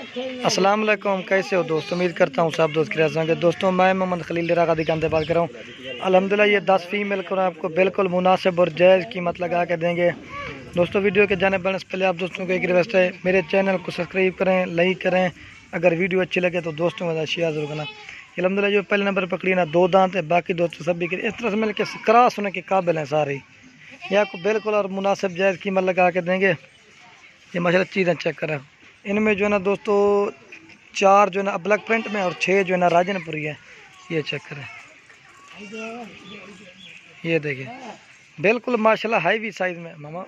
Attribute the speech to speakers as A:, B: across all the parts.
A: अस्सलाम वालेकुम, कैसे हो दोस्त। उम्मीद करता हूँ सब दोस्त खैरियत से होंगे। दोस्तों मैं मोहम्मद खलील रागा दुकान से बात कर रहा हूँ। अल्हम्दुलिल्लाह ये 10 फीमेल को आपको बिल्कुल मुनासिब और जायज़ कीमत लगा के देंगे। दोस्तों वीडियो के जाने बढ़ने से पहले आप दोस्तों को एक रिक्वेस्ट है, मेरे चैनल को सब्सक्राइब करें, लाइक करें। अगर वीडियो अच्छी लगे तो दोस्तों के साथ शेयर जरूर करना। अल्हम्दुलिल्लाह जो पहले नंबर पकड़ी ना 2 दांत है, बाकी दोस्तों सभी के इस तरह से मिल के क्रॉस होने के काबिल हैं सारे। ये आपको बिल्कुल और मुनासिब जायज़ कीमत लगा के देंगे। ये माशाल्लाह चीज़ें चेक करें। इनमें जो है ना दोस्तों 4 जो है ना अबलक प्रिंट में और 6 जो है ना राजनपुरी है। ये चेक करें, ये देखिए बिल्कुल माशाल्लाह हैवी साइज़ में मामा।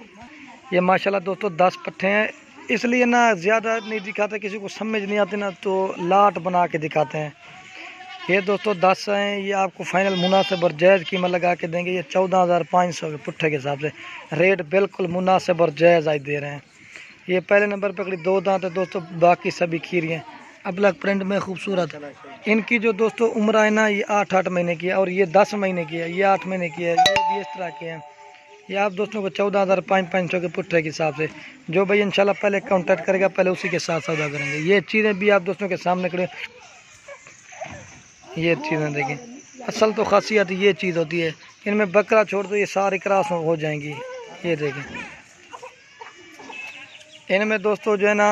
A: ये माशाल्लाह दोस्तों 10 पट्ठे हैं, इसलिए ना ज़्यादा नहीं दिखाते, किसी को समझ नहीं आती ना तो लाट बना के दिखाते हैं। ये दोस्तों 10 हैं, ये आपको फाइनल मुनासिब और जायज़ कीमत लगा के देंगे। ये 14,500 के पुट्ठे के हिसाब से रेट बिल्कुल मुनासिब और जायज़ आज दे रहे हैं। ये पहले नंबर पकड़ी 2 दांत है दोस्तों, बाकी सभी खीरी हैं अबलक प्रिंट में खूबसूरत। इनकी जो दोस्तों उम्र है ना ये 8-8 महीने की है, और ये 10 महीने की है, ये 8 महीने की है, ये भी इस तरह के हैं। ये आप दोस्तों को 14,500 के पुट्ठे के हिसाब से, जो भाई इंशाल्लाह पहले कांटेक्ट करेगा पहले उसी के साथ सौदा करेंगे। ये चीज़ें भी आप दोस्तों के सामने खड़े, ये चीज़ें देखें। असल तो खासियत ये चीज़ होती है, इनमें बकरा छोड़ दो ये सारी क्रॉस हो जाएंगी। ये देखें इनमें दोस्तों जो है ना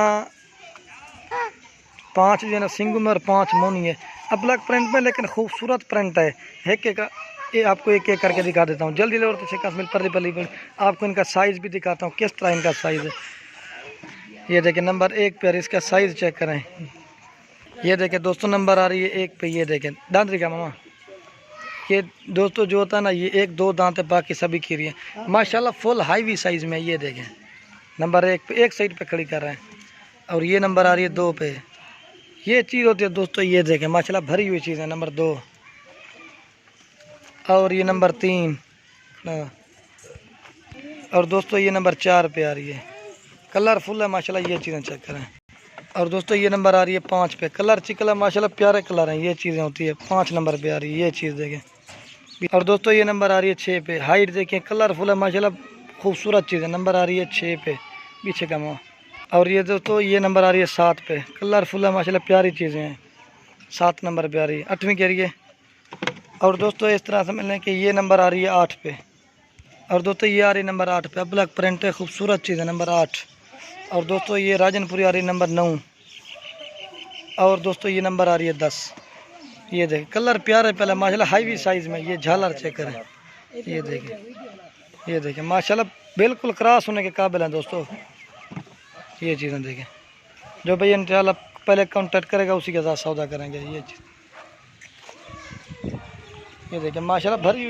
A: 5 जो है ना सिंगू में और 5 मोनी है अबलक प्रिंट में, लेकिन खूबसूरत प्रिंट है। एक एक ये आपको एक एक करके दिखा देता हूँ जल्दी ले। और तो आपको इनका साइज़ भी दिखाता हूँ किस तरह इनका साइज़ है। ये देखें नंबर 1 पे, इसका साइज़ चेक करें। ये देखें दोस्तों नंबर आ रही है 1 पे। ये देखें दांत दिखा मामा। ये दोस्तों जो होता है ना ये 1-2 दांत है, बाकी सभी खीरी हैं माशाल्लाह फुल हाईवी साइज़ में। ये देखें नंबर 1 पे एक साइड पे खड़ी कर रहे हैं, और ये नंबर आ रही है 2 पे। ये चीज़ होती है दोस्तों, ये देखें माशाल्लाह भरी हुई चीज़ है नंबर 2, और ये नंबर 3, और दोस्तों ये नंबर 4 पे आ रही है। कलरफुल है माशाल्लाह, ये चीज़ें चेक करें। और दोस्तों ये नंबर आ रही है 5 पे। कलर चिकला माशाल्लाह प्यारे कलर हैं, ये चीज़ें होती है। 5 नंबर पे आ रही है ये चीज़ देखें। और दोस्तों ये नंबर आ रही है 6 पे। हाइट देखें कलरफुल है माशाल्लाह, खूबसूरत चीज़ है। नंबर आ रही है 6 पे, पीछे का मुँह। और ये दोस्तों ये नंबर आ रही है 7 पे। कलरफुल है माशाल्लाह, प्यारी चीज़ें हैं। 7 नंबर पे आ रही है, 8वीं कह रही है। और दोस्तों इस तरह से मिलने कि ये नंबर आ रही है 8 पे। और दोस्तों ये आ रही है नंबर 8 पे, ब्लैक प्रिंट है, खूबसूरत चीज़ है, नंबर 8। और दोस्तों ये राजनपुरी आ रही है नंबर 9। और दोस्तों ये नंबर आ रही है 10। ये देखें कलर प्यारे पहले माशाल्लाह हाईवी साइज़ में। ये झालर चेक करें, ये देखें, ये देखें माशाल्लाह बिल्कुल क्रॉस होने के काबिल हैं दोस्तों। ये चीज़ें देखें, जो भाई इंशाल्लाह पहले कांटेक्ट करेगा उसी के साथ सौदा करेंगे। ये चीज़ ये देखें माशाल्लाह भरी